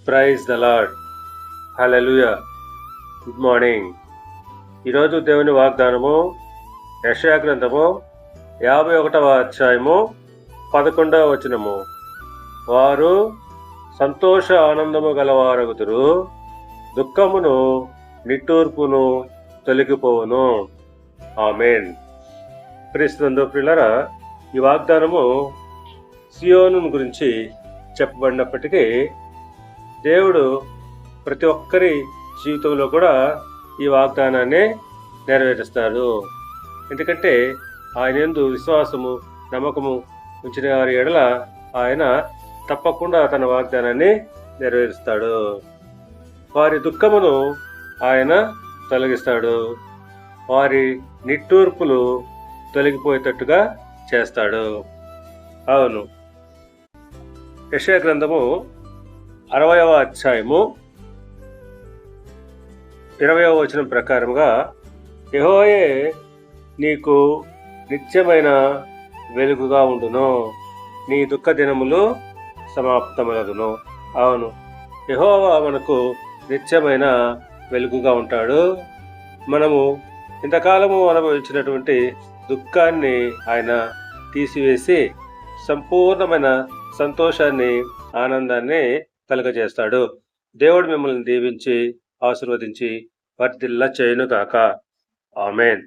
Praise the lord. Hallelujah. Good morning. ఈరోజు దేవుని వాగ్దానము యెషయా గ్రంథము 51వ అధ్యాయము 11వ వచనము. వారు సంతోష ఆనందము గలవారగుదురు, దుఃఖమును నిట్టూర్పును తొలగిపోవును. ఆమేన్. క్రీస్తునందు ప్రియులారా, ఈ వాగ్దానము సియోను గురించి చెప్పబడినప్పటికీ దేవుడు ప్రతి ఒక్కరి జీవితంలో కూడా ఈ వాగ్దానాన్ని నెరవేరుస్తాడు. ఎందుకంటే ఆయన యందు విశ్వాసము నమ్మకము ఉంచిన వారి ఎడల ఆయన తప్పకుండా తన వాగ్దానాన్ని నెరవేరుస్తాడు. వారి దుఃఖమును ఆయన తొలగిస్తాడు, వారి నిట్టూర్పులు తొలగిపోయేటట్టుగా చేస్తాడు. అవును, యెషయా గ్రంథము 60వ అధ్యాయము 20వ వచనం ప్రకారముగా, యెహోవాయే నీకు నిత్యమైన వెలుగుగా ఉండును, నీ దుఃఖ దినములు సమాప్తములగును. అవును, యెహోవా మనకు నిత్యమైన వెలుగుగా ఉంటాడు. మనము ఇంతకాలము అనుభవించినటువంటి దుఃఖాన్ని ఆయన తీసివేసి సంపూర్ణమైన సంతోషాన్ని, ఆనందాన్ని కలుగజేస్తాడు. దేవుడు మిమ్మల్ని దీవించి ఆశీర్వదించి వర్ధిల్ల చేయును గాక. ఆమేన్.